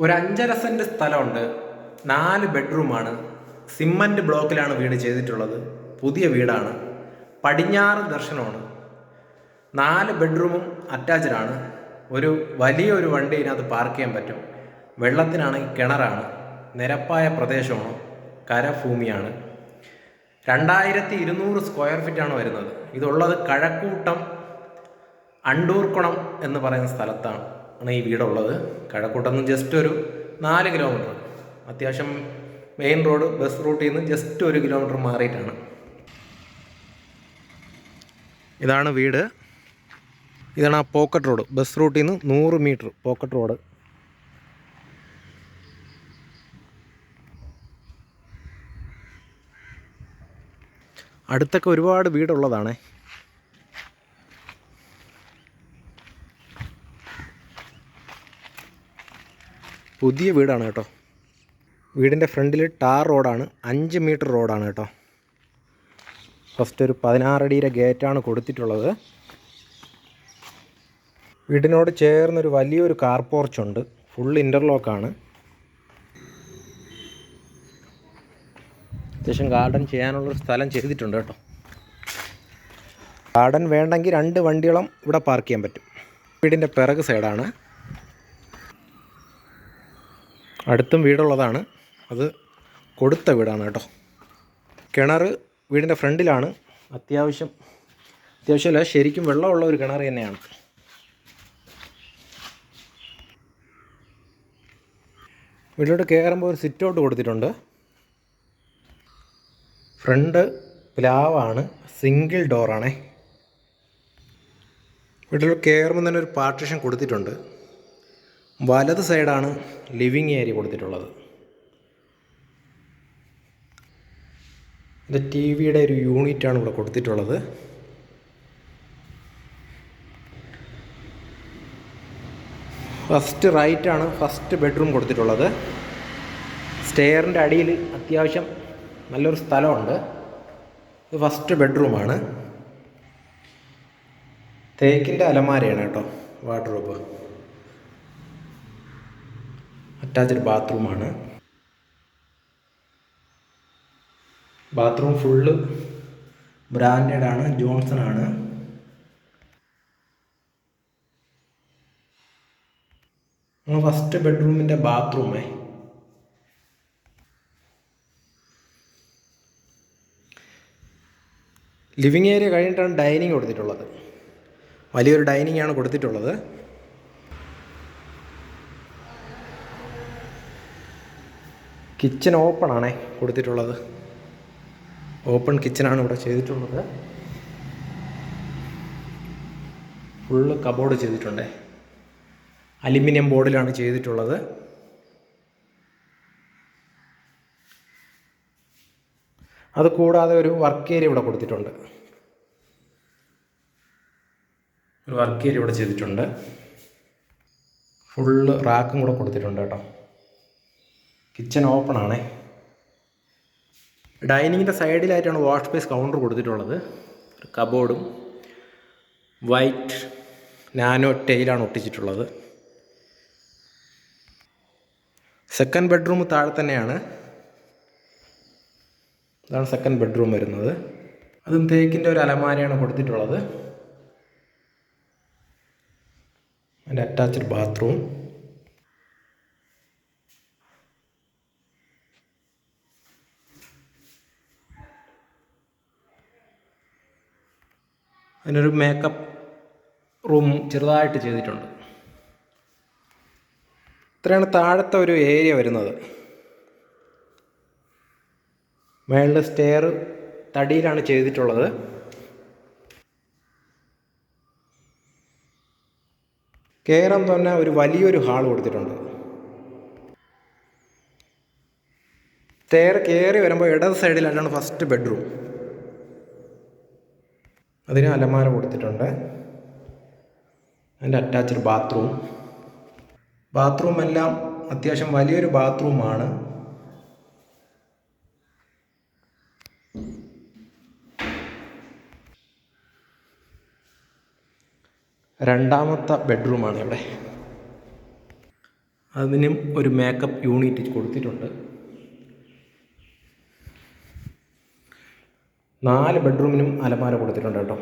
ഒരു 5.5 സെന്റ് സ്ഥലമുണ്ട്. 4 ബെഡ്റൂമാണ്. സിമന്റ് ബ്ലോക്കിലാണ് വീട് ചെയ്തിട്ടുള്ളത്. പുതിയ വീടാണ്. പടിഞ്ഞാറ് ദർശനമാണ്. 4 ബെഡ്റൂമും അറ്റാച്ച്ഡാണ്. ഒരു വലിയൊരു വണ്ടി ഇതിനകത്ത് പാർക്ക് ചെയ്യാൻ പറ്റും. വെള്ളത്തിനാണെങ്കിൽ കിണറാണ്. നിരപ്പായ പ്രദേശമാണ്. കരഭൂമിയാണ്. 2200 സ്ക്വയർ ഫീറ്റാണ് വരുന്നത്. ഇതുള്ളത് കഴക്കൂട്ടം അണ്ടൂർക്കുളം എന്ന് പറയുന്ന സ്ഥലത്താണ് ഈ വീടുള്ളത്. കഴക്കൂട്ടം നിന്ന് ജസ്റ്റ് ഒരു 4 കിലോമീറ്റർ, അത്യാവശ്യം മെയിൻ റോഡ് ബസ് റൂട്ടിൽ നിന്ന് ജസ്റ്റ് 1 കിലോമീറ്റർ മാറിയിട്ടാണ്. ഇതാണ് വീട്. ഇതാണ് ആ പോക്കറ്റ് റോഡ്. ബസ് റൂട്ടിൽ നിന്ന് 100 മീറ്റർ പോക്കറ്റ് റോഡ്. അടുത്തൊക്കെ ഒരുപാട് വീടുള്ളതാണ്. പുതിയ വീടാണ് കേട്ടോ. വീടിൻ്റെ ഫ്രണ്ടിൽ ടാർ റോഡാണ്. 5 മീറ്റർ റോഡാണ് കേട്ടോ. ഫസ്റ്റ് ഒരു 16 അടിയുടെ ഗേറ്റാണ് കൊടുത്തിട്ടുള്ളത്. വീടിനോട് ചേർന്നൊരു വലിയൊരു കാർ പോർച്ചുണ്ട്. ഫുൾ ഇൻ്റർലോക്കാണ്. അത്യാവശ്യം ഗാർഡൻ ചെയ്യാനുള്ളൊരു സ്ഥലം ചെയ്തിട്ടുണ്ട് കേട്ടോ. ഗാർഡൻ വേണ്ടെങ്കിൽ 2 വണ്ടിയോളം ഇവിടെ പാർക്ക് ചെയ്യാൻ പറ്റും. വീടിൻ്റെ പിറക് സൈഡാണ്. അടുത്തും വീടുള്ളതാണ്. അത് കൊടുത്ത വീടാണ് കേട്ടോ. കിണർ വീടിൻ്റെ ഫ്രണ്ടിലാണ്. അത്യാവശ്യമല്ല, ശരിക്കും വെള്ളമുള്ള ഒരു കിണർ തന്നെയാണ്. വീട്ടിലോട്ട് കയറുമ്പോൾ ഒരു സിറ്റ് ഔട്ട് കൊടുത്തിട്ടുണ്ട്. ഫ്രണ്ട് പ്ലാവാണ്. സിംഗിൾ ഡോറാണേ. വീട്ടിലോട്ട് കയറുമ്പോൾ തന്നെ ഒരു പാർട്ടീഷൻ കൊടുത്തിട്ടുണ്ട്. വലത് സൈഡാണ് ലിവിങ് ഏരിയ കൊടുത്തിട്ടുള്ളത്. ഇത് ടി വിയുടെ ഒരു യൂണിറ്റാണ് ഇവിടെ കൊടുത്തിട്ടുള്ളത്. ഫസ്റ്റ് റൈറ്റാണ് ഫസ്റ്റ് ബെഡ്റൂം കൊടുത്തിട്ടുള്ളത്. സ്റ്റെയറിൻ്റെ അടിയിൽ അത്യാവശ്യം നല്ലൊരു സ്ഥലമുണ്ട്. ഇത് ഫസ്റ്റ് ബെഡ്റൂമാണ്. തേക്കിൻ്റെ അലമാരയാണ് കേട്ടോ. വാർഡ്രോബ്. അറ്റാച്ച്ഡ് ബാത്റൂമാണ്. ബാത്റൂം ഫുള്ള് ബ്രാൻഡഡാണ്. ജോൺസൺ ആണ്. ഫസ്റ്റ് ബെഡ്റൂമിൻ്റെ ബാത്റൂമേ. ലിവിങ് ഏരിയ കഴിഞ്ഞിട്ടാണ് ഡൈനിങ് കൊടുത്തിട്ടുള്ളത്. വലിയൊരു ഡൈനിങ് ആണ് കൊടുത്തിട്ടുള്ളത്. കിച്ചൺ ഓപ്പൺ ആണേ കൊടുത്തിട്ടുള്ളത്. ഓപ്പൺ കിച്ചണാണ് ഇവിടെ ചെയ്തിട്ടുള്ളത്. ഫുള്ള് കബോർഡ് ചെയ്തിട്ടുണ്ട്. അലുമിനിയം ബോർഡിലാണ് ചെയ്തിട്ടുള്ളത്. അത് കൂടാതെ ഒരു വർക്ക് ഏരിയ ഇവിടെ കൊടുത്തിട്ടുണ്ട്. ഒരു വർക്ക് ഏരിയ ഇവിടെ ചെയ്തിട്ടുണ്ട്. ഫുള്ള് റാക്കും കൂടെ കൊടുത്തിട്ടുണ്ട് കേട്ടോ. കിച്ചൺ ഓപ്പൺ ആണേ. ഡൈനിങ്ങിൻ്റെ സൈഡിലായിട്ടാണ് വാഷ് സ്പേസ് കൗണ്ടർ കൊടുത്തിട്ടുള്ളത്. ഒരു കബോർഡും വൈറ്റ് നാനോ ടൈലാണ് ഒട്ടിച്ചിട്ടുള്ളത്. സെക്കൻഡ് ബെഡ്റൂം താഴെ തന്നെയാണ്. ഇതാണ് സെക്കൻഡ് ബെഡ്റൂം വരുന്നത്. അതും തേക്കിൻ്റെ ഒരു അലമാരയാണ് കൊടുത്തിട്ടുള്ളത്. അതിൻ്റെ അറ്റാച്ച്ഡ് ബാത്റൂം. അതിനൊരു മേക്കപ്പ് റൂം ചെറുതായിട്ട് ചെയ്തിട്ടുണ്ട്. ഇത്രയാണ് താഴത്തെ ഒരു ഏരിയ വരുന്നത്. മേളിൽ സ്റ്റെയർ തടിയിലാണ് ചെയ്തിട്ടുള്ളത്. കയറാൻ തന്നെ ഒരു വലിയൊരു ഹാൾ കൊടുത്തിട്ടുണ്ട്. സ്റ്റെയർ കയറി വരുമ്പോൾ ഇടത് സൈഡിലായിട്ടാണ് ഫസ്റ്റ് ബെഡ്റൂം. അതിന് അലമാര കൊടുത്തിട്ടുണ്ട്. അതിൻ്റെ അറ്റാച്ച്ഡ് ബാത്റൂം. ബാത്റൂം എല്ലാം അത്യാവശ്യം വലിയൊരു ബാത്റൂമാണ്. രണ്ടാമത്തെ ബെഡ്റൂമാണ് ഇവിടെ. അതിനും ഒരു മേക്കപ്പ് യൂണിറ്റ് കൊടുത്തിട്ടുണ്ട്. 4 ബെഡ്റൂമിനും അലമാര കൊടുത്തിട്ടുണ്ട് കേട്ടോ.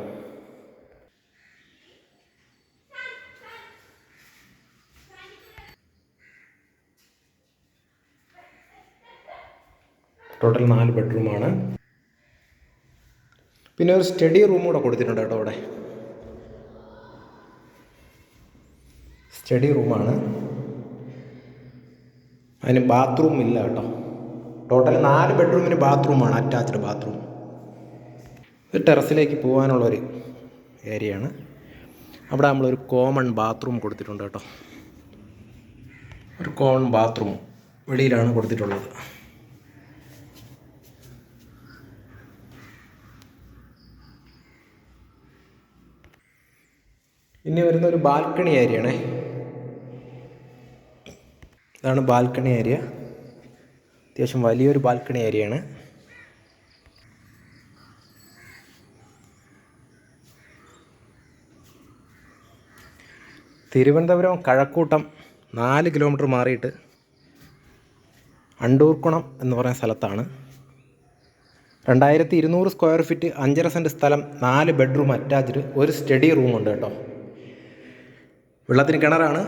ടോട്ടൽ 4 ബെഡ്റൂമാണ്. പിന്നെ ഒരു സ്റ്റഡി റൂം കൂടെ കൊടുത്തിട്ടുണ്ട് കേട്ടോ. അവിടെ സ്റ്റഡി റൂമാണ്. അതിന് ബാത്റൂം ഇല്ല കേട്ടോ. ടോട്ടൽ 4 ബെഡ്റൂമിന് ബാത്റൂമാണ്, അറ്റാച്ച്ഡ് ബാത്റൂം. ഇത് ടെറസിലേക്ക് പോകാനുള്ളൊരു ഏരിയയാണ്. അവിടെ നമ്മളൊരു കോമൺ ബാത്റൂം കൊടുത്തിട്ടുണ്ട് കേട്ടോ. ഒരു കോമൺ ബാത്റൂം വെളിയിലാണ് കൊടുത്തിട്ടുള്ളത്. ഇനി വരുന്ന ഒരു ബാൽക്കണി ഏരിയയാണേ. ഇതാണ് ബാൽക്കണി ഏരിയ. അത്യാവശ്യം വലിയൊരു ബാൽക്കണി ഏരിയയാണ്. തിരുവനന്തപുരം കഴക്കൂട്ടം 4 കിലോമീറ്റർ മാറിയിട്ട് അണ്ടൂർക്കുണം എന്ന് പറയുന്ന സ്ഥലത്താണ്. 2200 സ്ക്വയർ ഫീറ്റ് 5.5 സെൻറ്റ് സ്ഥലം, 4 ബെഡ്റൂം അറ്റാച്ച്ഡ്, ഒരു സ്റ്റഡി റൂമുണ്ട് കേട്ടോ. വെള്ളത്തിന് കിണറാണ്.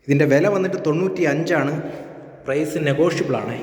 ഇതിൻ്റെ വില വന്നിട്ട് 95 ആണ്. പ്രൈസ് നെഗോഷ്യബിളാണേ.